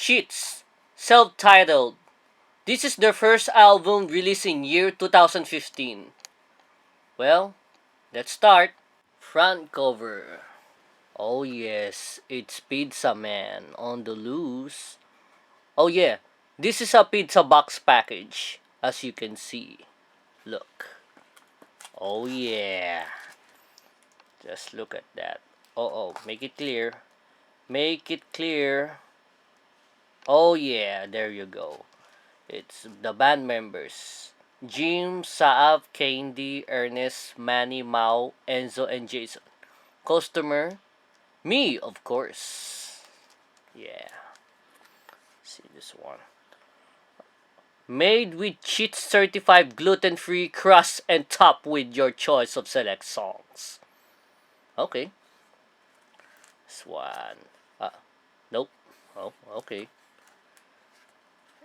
Cheats, self-titled. This is their first album released in year 2015. Well, let's start. Front cover. Oh yes, it's Pizza Man on the loose. Oh yeah, this is a pizza box package, as you can see. Look. Oh yeah. Just look at that. Oh, make it clear. Make it clear. Oh yeah, there you go. It's the band members. Jim, Saab, Candy, Ernest, Manny, Mao, Enzo, and Jason. Customer, me, of course. Yeah. See this one. Made with cheat certified gluten-free crust and topped with your choice of select songs. Okay. This one. Uh, nope. Oh, okay.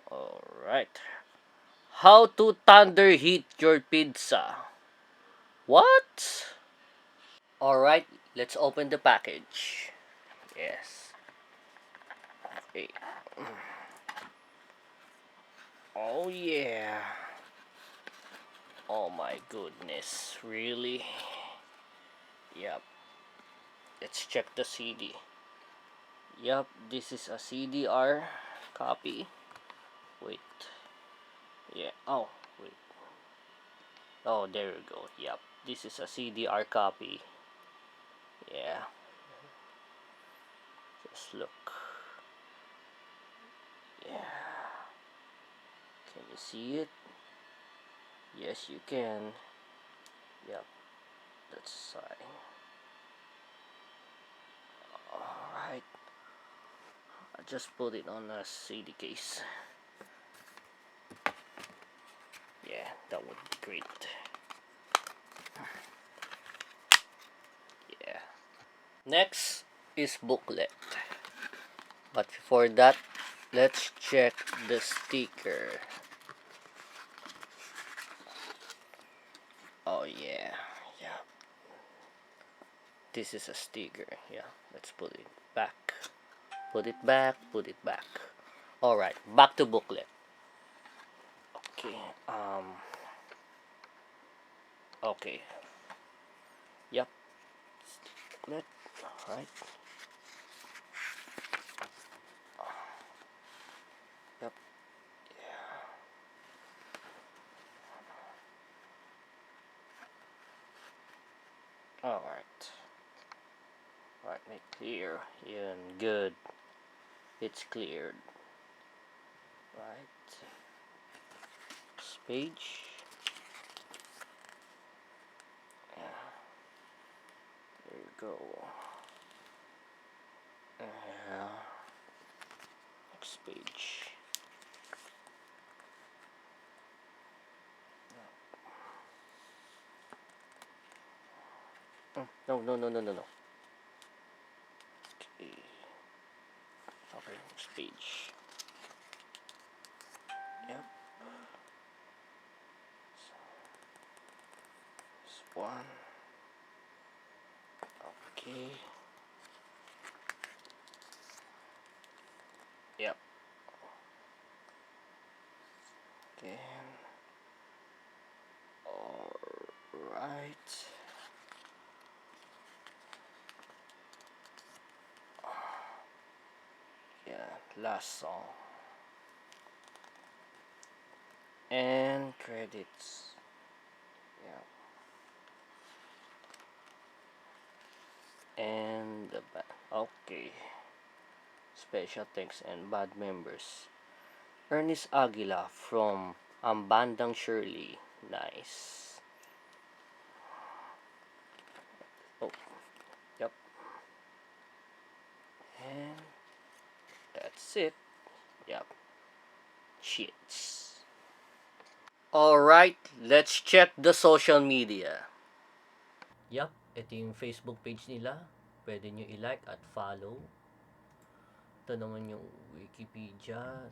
Alright. How to thunder heat your pizza. What? Alright, let's open the package. Yes. Okay. Oh yeah. Oh my goodness. Really? Yep. Let's check the CD. Yep, this is a CDR copy. Wait. Yeah. Oh, wait. Oh, there we go. Yep. This is a CDR copy. Yeah. Just look. Yeah. Can you see it? Yes, you can. Yep. That's sign. Alright. I just put it on a CD case. Yeah, that would be great. Yeah. Next is booklet. But before that, let's check the sticker. Oh yeah. Yeah. This is a sticker. Yeah. Let's put it back. Put it back. Put it back. Alright. Back to booklet. Okay. Okay. Yep. Booklet. Alright. Yep. Alright. Alright, make clear. Yeah, good. It's cleared. Right. Next page. Yeah. There you go. Yeah. Next page. No. Okay. Okay, next page. Yep. So, this one. Okay. Yep. Again. Alright. Yeah, last song. And credits. Yeah. And the band. Okay. Special thanks and band members. Ernest Aguila from Ambandang Shirley. Nice. Oh, yep. And that's it. Yep. Cheats. Alright, let's check the social media. Yep, ito yung Facebook page nila. Pwede nyo i-like at follow. Ito naman yung Wikipedia.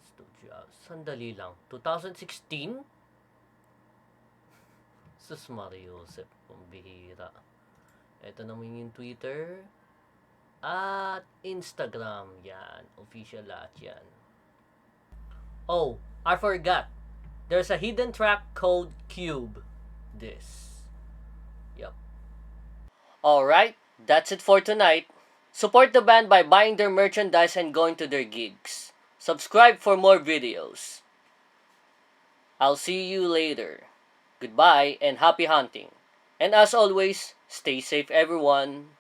Sandali lang. 2016? Sus Mariusep, pambihira. Ito naman yung Twitter. At Instagram. Yan. Official lahat yan. Oh, I forgot. There's a hidden track called Cube. This. Yep. Alright, that's it for tonight. Support the band by buying their merchandise and going to their gigs. Subscribe for more videos. I'll see you later. Goodbye and happy hunting. And as always, stay safe everyone.